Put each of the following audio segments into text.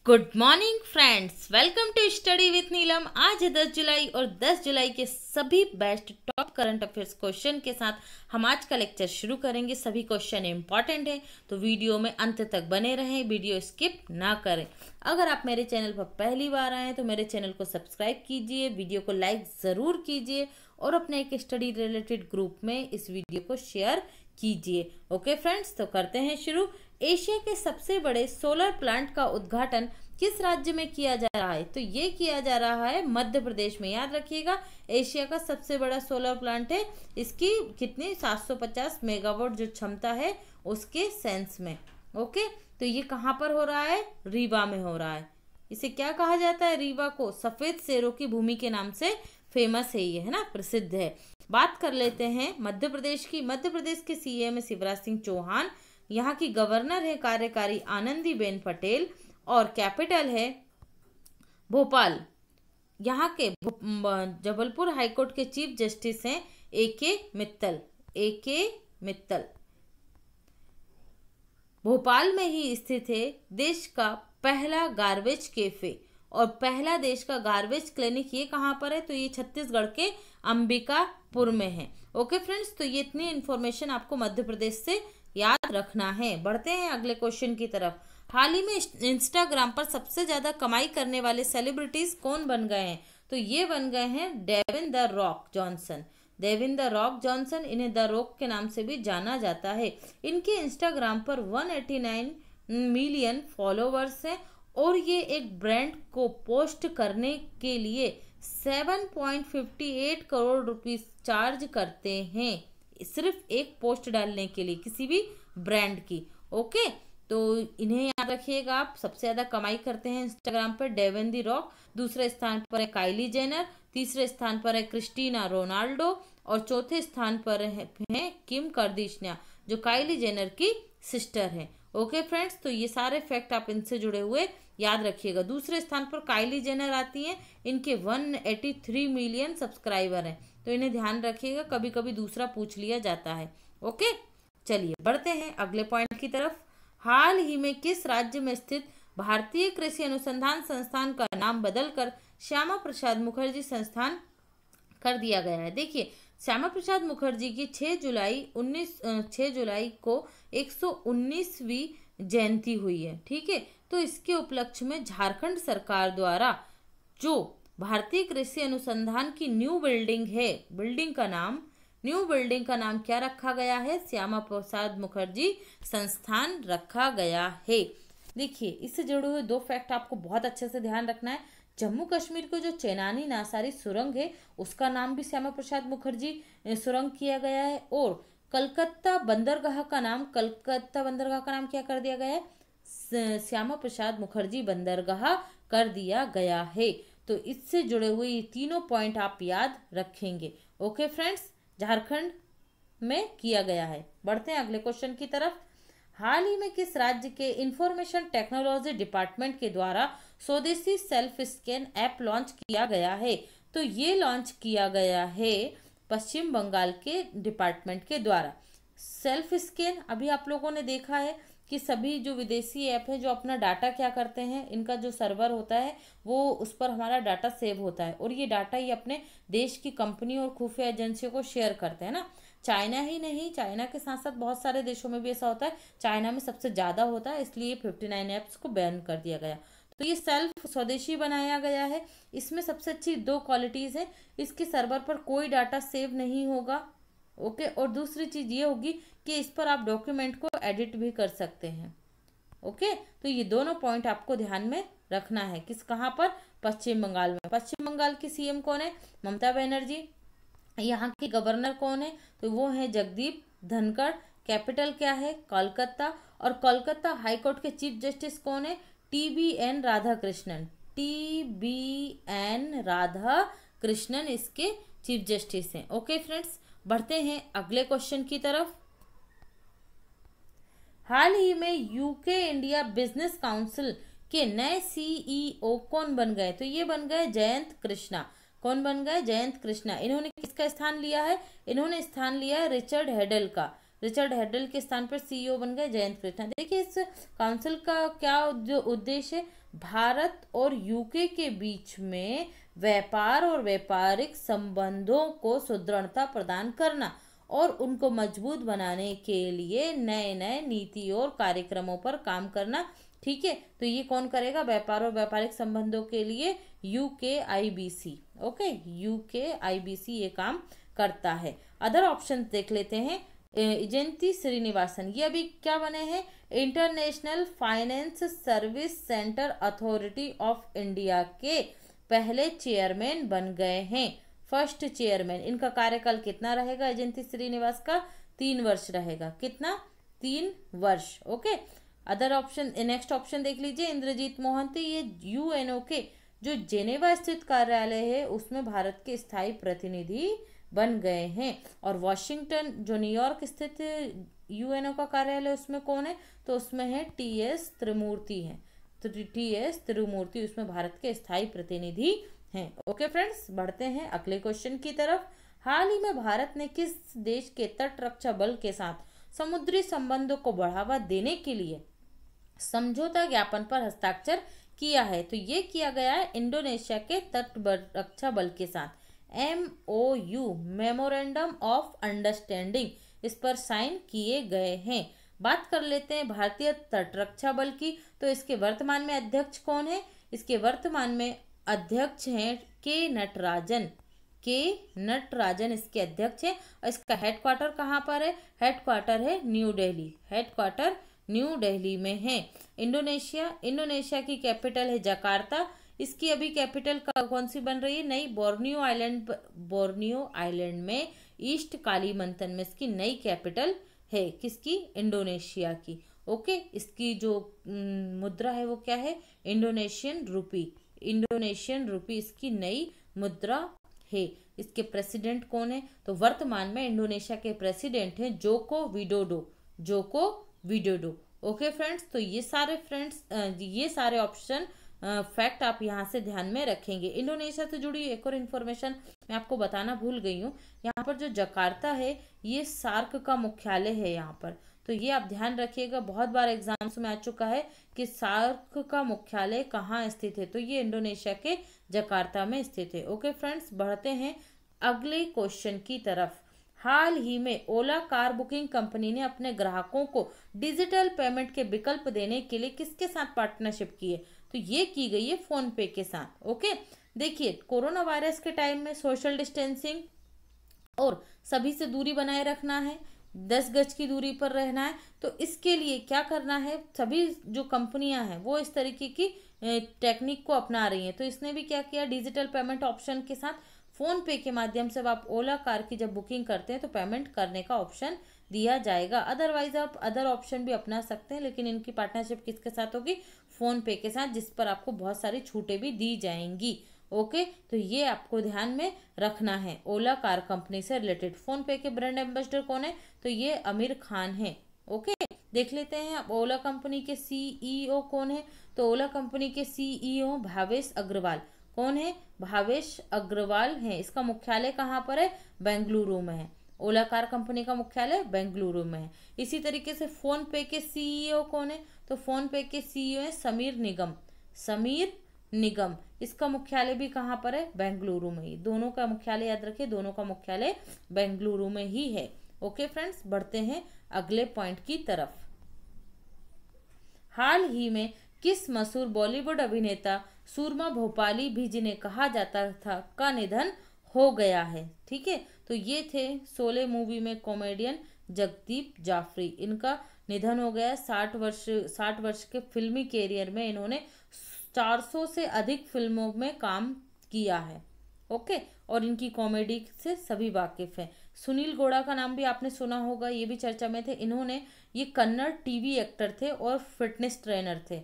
Good morning friends, welcome to study with Neelam. आज है 10 जुलाई और 10 जुलाई के सभी best top current affairs question के साथ हम आज का लेक्चर शुरू करेंगे। सभी क्वेश्चन इंपॉर्टेंट हैं तो वीडियो में अंत तक बने रहें, वीडियो स्किप ना करें। अगर आप मेरे चैनल पर पहली बार आए हैं तो मेरे चैनल को सब्सक्राइब कीजिए, वीडियो को लाइक ज़रूर कीजिए और अपने एक स्टडी रिलेटेड ग्रुप में इस वीडियो को शेयर कीजिए। ओके फ्रेंड्स, तो करते हैं शुरू। एशिया के सबसे बड़े सोलर प्लांट का उद्घाटन किस राज्य में किया जा रहा है? तो ये किया जा रहा है मध्य प्रदेश में। याद रखिएगा, एशिया का सबसे बड़ा सोलर प्लांट है। इसकी कितनी 750 मेगावाट जो क्षमता है उसके सेंस में। ओके, तो ये कहाँ पर हो रहा है? रीवा में हो रहा है। इसे क्या कहा जाता है? रीवा को सफेद शेरों की भूमि के नाम से फेमस है ये, है ना, प्रसिद्ध है। बात कर लेते हैं मध्य प्रदेश की। मध्य प्रदेश के सीएम है शिवराज सिंह चौहान। यहाँ की गवर्नर है कार्यकारी आनंदीबेन पटेल और कैपिटल है भोपाल। यहाँ के जबलपुर हाईकोर्ट के चीफ जस्टिस हैं ए.के. मित्तल। ए.के. मित्तल भोपाल में ही स्थित है देश का पहला गार्बेज कैफे और पहला देश का गार्बेज क्लिनिक। ये कहाँ पर है? तो ये छत्तीसगढ़ के अंबिकापुर में है। ओके फ्रेंड्स, तो ये इतनी इन्फॉर्मेशन आपको मध्य प्रदेश से याद रखना है। बढ़ते हैं अगले क्वेश्चन की तरफ। हाल ही में इंस्टाग्राम पर सबसे ज्यादा कमाई करने वाले सेलिब्रिटीज कौन बन गए हैं? तो ये बन गए हैं Dwayne the Rock Johnson. Dwayne the Rock Johnson, इन्हें द रॉक के नाम से भी जाना जाता है। इनके इंस्टाग्राम पर 189 मिलियन फॉलोवर्स हैं और ये एक ब्रांड को पोस्ट करने के लिए 7.58 करोड़ रुपीस चार्ज करते हैं, सिर्फ एक पोस्ट डालने के लिए किसी भी ब्रांड की। ओके, तो इन्हें याद रखिएगा आप। सबसे ज्यादा कमाई करते हैं इंस्टाग्राम पर डेविन दी रॉक। दूसरे स्थान पर है काइली जेनर, तीसरे स्थान पर है क्रिस्टीना रोनाल्डो और चौथे स्थान पर है किम कार्दाशियन, जो काइली जेनर की सिस्टर है। ओके फ्रेंड्स, तो ये सारे फैक्ट आप इनसे जुड़े हुए याद रखिएगा। दूसरे स्थान पर काइली जेनर आती हैं, इनके 183 मिलियन सब्सक्राइबर हैं, तो इन्हें ध्यान रखिएगा, कभी कभी दूसरा पूछ लिया जाता है। ओके, चलिए बढ़ते हैं अगले पॉइंट की तरफ। हाल ही में किस राज्य में स्थित भारतीय कृषि अनुसंधान संस्थान का नाम बदलकर श्यामा प्रसाद मुखर्जी संस्थान कर दिया गया है? देखिए, श्यामा प्रसाद मुखर्जी की 6 जुलाई को 119वीं जयंती हुई है। ठीक है, तो इसके उपलक्ष्य में झारखंड सरकार द्वारा जो भारतीय कृषि अनुसंधान की न्यू बिल्डिंग है, न्यू बिल्डिंग का नाम क्या रखा गया है? श्यामा प्रसाद मुखर्जी संस्थान रखा गया है। देखिए, इससे जुड़े हुए दो फैक्ट आपको बहुत अच्छे से ध्यान रखना है। जम्मू कश्मीर को जो चेनानी नासारी सुरंग है उसका नाम भी श्यामा प्रसाद मुखर्जी सुरंग किया गया है और कलकत्ता बंदरगाह का नाम क्या कर दिया गया है? श्यामा प्रसाद मुखर्जी बंदरगाह कर दिया गया है। तो इससे जुड़े हुए ये तीनों पॉइंट आप याद रखेंगे। ओके फ्रेंड्स, झारखंड में किया गया है। बढ़ते हैं अगले क्वेश्चन की तरफ। हाल ही में किस राज्य के इंफॉर्मेशन टेक्नोलॉजी डिपार्टमेंट के द्वारा स्वदेशी सेल्फ स्कैन ऐप लॉन्च किया गया है? तो ये लॉन्च किया गया है पश्चिम बंगाल के डिपार्टमेंट के द्वारा। सेल्फ स्कैन अभी आप लोगों ने देखा है कि सभी जो विदेशी ऐप है जो अपना डाटा क्या करते हैं, इनका जो सर्वर होता है वो उस पर हमारा डाटा सेव होता है और ये डाटा ये अपने देश की कंपनी और खुफिया एजेंसियों को शेयर करते हैं ना। चाइना ही नहीं, चाइना के साथ साथ बहुत सारे देशों में भी ऐसा होता है। चाइना में सबसे ज़्यादा होता है, इसलिए 59 ऐप्स को बैन कर दिया गया। तो ये सेल्फ स्वदेशी बनाया गया है। इसमें सबसे अच्छी दो क्वालिटीज़ हैं, इसके सर्वर पर कोई डाटा सेव नहीं होगा। ओके, और दूसरी चीज़ ये होगी कि इस पर आप डॉक्यूमेंट को एडिट भी कर सकते हैं। ओके, तो ये दोनों पॉइंट आपको ध्यान में रखना है। कहाँ पर? पश्चिम बंगाल में। पश्चिम बंगाल की सीएम कौन है? ममता बनर्जी। यहाँ की गवर्नर कौन है? तो वो है जगदीप धनखड़। कैपिटल क्या है? कोलकाता। और कोलकाता हाईकोर्ट के चीफ जस्टिस कौन है? TBN राधाकृष्णन। TBN राधाकृष्णन इसके चीफ जस्टिस हैं। ओके फ्रेंड्स, बढ़ते हैं अगले क्वेश्चन की तरफ। हाल ही में यूके इंडिया बिजनेस काउंसिल के नए CEO कौन बन गए? तो ये बन गए जयंत कृष्णा। कौन बन गए? जयंत कृष्णा। इन्होंने किसका स्थान लिया है? इन्होंने स्थान लिया है रिचर्ड हेडल का। रिचर्ड हेडल के स्थान पर CEO बन गए जयंत कृष्णा। देखिए, इस काउंसिल का क्या जो उद्देश्य है, भारत और यूके के बीच में व्यापार और व्यापारिक संबंधों को सुदृढ़ता प्रदान करना और उनको मजबूत बनाने के लिए नए नए नीति और कार्यक्रमों पर काम करना। ठीक है, तो ये कौन करेगा? व्यापार और व्यापारिक संबंधों के लिए UKIBC। ओके, UKIBC ये काम करता है। अदर ऑप्शन देख लेते हैं। जयंती श्रीनिवासन, ये अभी क्या बने हैं? International finance service centre authority of India के पहले चेयरमैन बन गए हैं, फर्स्ट चेयरमैन। इनका कार्यकाल कितना रहेगा? जयंती श्रीनिवास का 3 वर्ष रहेगा। कितना? 3 वर्ष। Okay, other option, next option देख लीजिए। इंद्रजीत मोहंती, ये UNO के जो जेनेवा स्थित कार्यालय है उसमें भारत के स्थायी प्रतिनिधि बन गए हैं। और वॉशिंगटन जो न्यूयॉर्क स्थित UNO का कार्यालय उसमें कौन है? तो उसमें है TS त्रिमूर्ति है। तो TS त्रिमूर्ति उसमें भारत के स्थायी प्रतिनिधि हैं। ओके फ्रेंड्स, बढ़ते हैं अगले क्वेश्चन की तरफ। हाल ही में भारत ने किस देश के तट रक्षा बल के साथ समुद्री संबंधों को बढ़ावा देने के लिए समझौता ज्ञापन पर हस्ताक्षर किया है? तो ये किया गया है इंडोनेशिया के तट रक्षा बल के साथ। MOU, मेमोरेंडम ऑफ अंडरस्टैंडिंग, इस पर साइन किए गए हैं। बात कर लेते हैं भारतीय तट रक्षा बल की। तो इसके वर्तमान में अध्यक्ष कौन है? इसके वर्तमान में अध्यक्ष हैं के नटराजन इसके अध्यक्ष हैं। और इसका हेडक्वार्टर कहाँ पर है? हेडक्वार्टर है new Delhi. Headquarter new Delhi में है। इंडोनेशिया की कैपिटल है जकार्ता। इसकी अभी कैपिटल कौन सी बन रही है? नई बोर्नियो आइलैंड में ईस्ट कालीमंतन में इसकी नई कैपिटल है। किसकी? इंडोनेशिया की। ओके, इसकी जो मुद्रा है वो क्या है? इंडोनेशियन रुपी इसकी नई मुद्रा है। इसके प्रेसिडेंट कौन है? तो वर्तमान में इंडोनेशिया के प्रेसिडेंट हैं जोको विडोडो। ओके फ्रेंड्स, तो ये सारे ऑप्शन फैक्ट आप यहाँ से ध्यान में रखेंगे। इंडोनेशिया से जुड़ी एक और इन्फॉर्मेशन मैं आपको बताना भूल गई हूँ। यहाँ पर जो जकार्ता है ये सार्क का मुख्यालय है यहाँ पर, तो ये आप ध्यान रखिएगा। बहुत बार एग्जाम्स में आ चुका है कि सार्क का मुख्यालय कहाँ स्थित है, तो ये इंडोनेशिया के जकार्ता में स्थित है। ओके फ्रेंड्स, बढ़ते हैं अगले क्वेश्चन की तरफ। हाल ही में ओला कार बुकिंग कंपनी ने अपने ग्राहकों को डिजिटल पेमेंट के विकल्प देने के लिए किसके साथ पार्टनरशिप की है? तो ये की गई है फोन पे के साथ। ओके, देखिए कोरोना वायरस के टाइम में सोशल डिस्टेंसिंग और सभी से दूरी बनाए रखना है, 10 गज की दूरी पर रहना है। तो इसके लिए क्या करना है? सभी जो कंपनियां हैं वो इस तरीके की टेक्निक को अपना रही हैं। तो इसने भी क्या किया? डिजिटल पेमेंट ऑप्शन के साथ फोन पे के माध्यम से आप ओला कार की जब बुकिंग करते हैं तो पेमेंट करने का ऑप्शन दिया जाएगा। अदरवाइज आप अदर ऑप्शन भी अपना सकते हैं, लेकिन इनकी पार्टनरशिप किसके साथ होगी? फोन पे के साथ, जिस पर आपको बहुत सारी छूटें भी दी जाएंगी। ओके, तो ये आपको ध्यान में रखना है। ओला कार कंपनी से रिलेटेड फोन पे के ब्रांड एम्बेसडर कौन है? तो ये आमिर खान है। ओके, देख लेते हैं अब ओला कंपनी के CEO कौन है? तो ओला कंपनी के CEO भावेश अग्रवाल। कौन है? भावेश अग्रवाल है। इसका मुख्यालय कहाँ पर है? बेंगलुरु में है। ओला कार कंपनी का मुख्यालय बेंगलुरु में है। इसी तरीके से फोन पे के CEO कौन है? तो फोन पे के CEO है समीर निगम। इसका मुख्यालय भी कहाँ पर है? बेंगलुरु में ही। दोनों का मुख्यालय याद रखिए, दोनों का मुख्यालय बेंगलुरु में ही है। ओके फ्रेंड्स, बढ़ते हैं अगले पॉइंट की तरफ। हाल ही में किस मशहूर बॉलीवुड अभिनेता सूरमा भोपाली भी जिन्हें कहा जाता था का निधन हो गया है? ठीक है, तो ये थे शोले मूवी में कॉमेडियन जगदीप जाफरी। इनका निधन हो गया। 60 वर्ष के फिल्मी कैरियर में इन्होंने 400 से अधिक फिल्मों में काम किया है। ओके, और इनकी कॉमेडी से सभी वाकिफ हैं। सुनील गौड़ा का नाम भी आपने सुना होगा, ये भी चर्चा में थे। ये कन्नड़ टीवी एक्टर थे और फिटनेस ट्रेनर थे।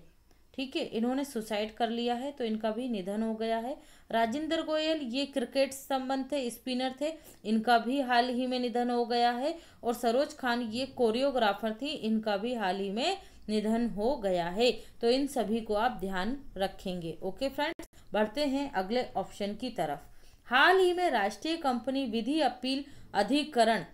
ठीक है, इन्होंने सुसाइड कर लिया है, तो इनका भी निधन हो गया है। राजेंद्र गोयल ये क्रिकेट संबंध थे, स्पिनर थे, इनका भी हाल ही में निधन हो गया है। और सरोज खान ये कोरियोग्राफर थी, इनका भी हाल ही में निधन हो गया है। तो इन सभी को आप ध्यान रखेंगे। ओके फ्रेंड्स, बढ़ते हैं अगले ऑप्शन की तरफ। हाल ही में राष्ट्रीय कंपनी विधि अपील अधिकरण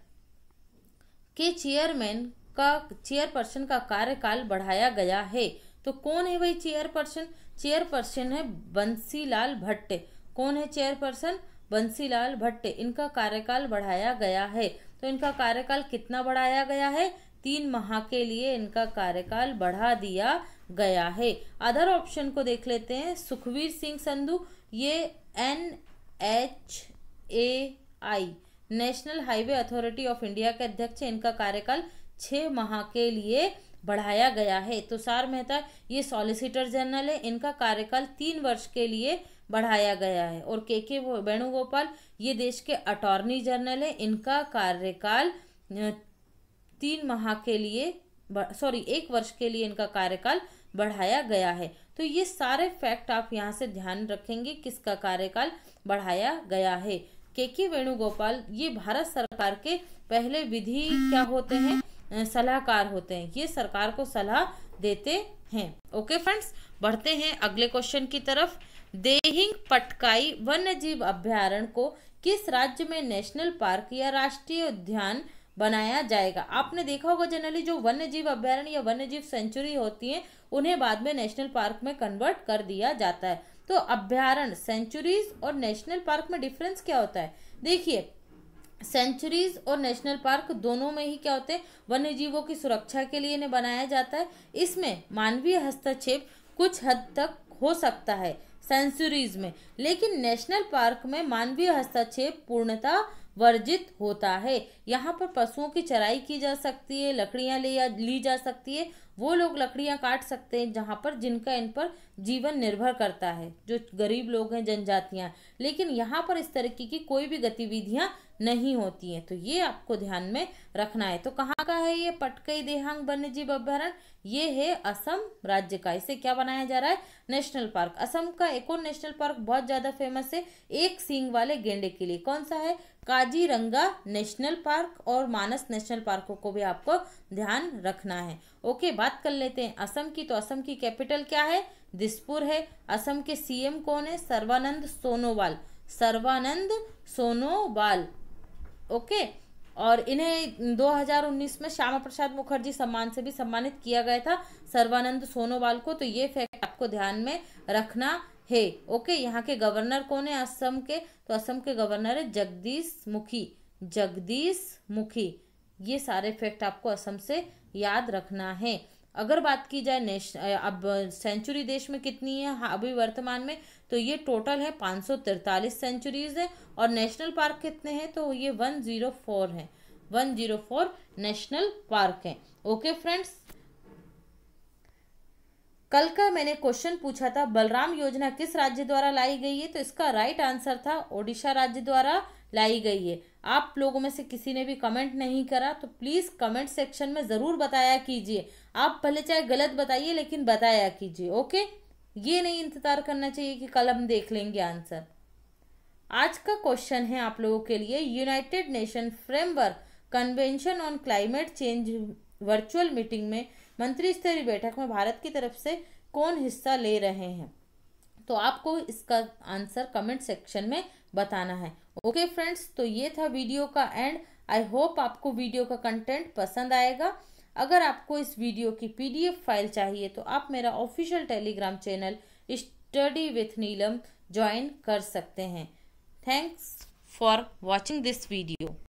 के चेयरपर्सन का कार्यकाल बढ़ाया गया है। तो कौन है वही चेयरपर्सन? चेयरपर्सन है बंसीलाल भट्ट। कौन है चेयरपर्सन? बंसीलाल भट्ट। इनका कार्यकाल बढ़ाया गया है। तो इनका कार्यकाल कितना बढ़ाया गया है? 3 माह के लिए इनका कार्यकाल बढ़ा दिया गया है। अदर ऑप्शन को देख लेते हैं। सुखवीर सिंह संधू, ये NHAI national highway authority of India के अध्यक्ष है। इनका कार्यकाल 6 माह के लिए बढ़ाया गया है। तुषार मेहता, ये सॉलिसिटर जनरल है। इनका कार्यकाल 3 वर्ष के लिए बढ़ाया गया है। और के वेणुगोपाल, ये देश के अटॉर्नी जनरल है। इनका कार्यकाल 3 माह के लिए 1 वर्ष के लिए इनका कार्यकाल बढ़ाया गया है। तो ये सारे फैक्ट आप यहाँ से ध्यान रखेंगे, किसका कार्यकाल बढ़ाया गया है। के वेणुगोपाल ये भारत सरकार के पहले विधि क्या होते हैं? सलाहकार होते हैं। ये सरकार को सलाह देते हैं। ओके फ्रेंड्स, बढ़ते हैं अगले क्वेश्चन की तरफ। देहिंग पटकाई वन्यजीव अभ्यारण्य को किस राज्य में नेशनल पार्क या राष्ट्रीय उद्यान बनाया जाएगा? आपने देखा होगा जनरली जो वन्यजीव अभ्यारण्य या वन्यजीव सेंचुरी होती हैं उन्हें बाद में नेशनल पार्क में कन्वर्ट कर दिया जाता है। तो अभ्यारण्य, सेंचुरीज और नेशनल पार्क में डिफरेंस क्या होता है? देखिए, सेंचुरीज और नेशनल पार्क दोनों में ही क्या होते हैं? वन्य जीवों की सुरक्षा के लिए इन्हें बनाया जाता है। इसमें मानवीय हस्तक्षेप कुछ हद तक हो सकता है सेंचुरीज में, लेकिन नेशनल पार्क में मानवीय हस्तक्षेप पूर्णतः वर्जित होता है। यहाँ पर पशुओं की चराई की जा सकती है, लकड़ियाँ ली जा सकती है। वो लोग लकड़ियाँ काट सकते हैं जहाँ पर जिनका इन पर जीवन निर्भर करता है, जो गरीब लोग हैं, जनजातियाँ। लेकिन यहाँ पर इस तरीके की कोई भी गतिविधियाँ नहीं होती हैं। तो ये आपको ध्यान में रखना है। तो कहाँ का है ये पटकई देहांग वन्यजीव अभ्यारण्य? ये है असम राज्य का। इसे क्या बनाया जा रहा है? National park. असम का एक और नेशनल पार्क बहुत ज्यादा फेमस है एक सींग वाले गेंडे के लिए। कौन सा है? काजीरंगा नेशनल पार्क और मानस नेशनल पार्कों को भी आपको ध्यान रखना है। ओके, बात कर लेते हैं असम की। तो असम की कैपिटल क्या है? दिसपुर है। असम के सीएम कौन है? सर्बानंद सोनोवाल। सर्बानंद सोनोवाल। ओके, और इन्हें 2019 में श्यामा प्रसाद मुखर्जी सम्मान से भी सम्मानित किया गया था, सर्बानंद सोनोवाल को। तो ये फैक्ट आपको ध्यान में रखना है। ओके, यहाँ के गवर्नर कौन है असम के? तो असम के गवर्नर है जगदीश मुखी। जगदीश मुखी। ये सारे फैक्ट आपको असम से याद रखना है। अगर बात की जाए अब सेंचुरी देश में कितनी है अभी वर्तमान में, तो ये टोटल है 543 सेंचुरीज है। और नेशनल पार्क कितने हैं? तो ये 104 है। 104 नेशनल पार्क है। ओके फ्रेंड्स, कल का मैंने क्वेश्चन पूछा था बलराम योजना किस राज्य द्वारा लाई गई है? तो इसका राइट आंसर था ओडिशा राज्य द्वारा लाई गई है। आप लोगों में से किसी ने भी कमेंट नहीं करा तो प्लीज कमेंट सेक्शन में जरूर बताया कीजिए। आप भले चाहे गलत बताइए लेकिन बताया कीजिए। ओके, ये नहीं इंतजार करना चाहिए कि कल हम देख लेंगे आंसर। आज का क्वेश्चन है आप लोगों के लिए, United nation framework convention on climate change virtual meeting में मंत्री स्तरीय बैठक में भारत की तरफ से कौन हिस्सा ले रहे हैं? तो आपको इसका आंसर कमेंट सेक्शन में बताना है। ओके फ्रेंड्स, तो ये था वीडियो का एंड। आई होप आपको वीडियो का कंटेंट पसंद आएगा। अगर आपको इस वीडियो की PDF फाइल चाहिए तो आप मेरा official Telegram channel study with Neelam join कर सकते हैं। Thanks for watching this video.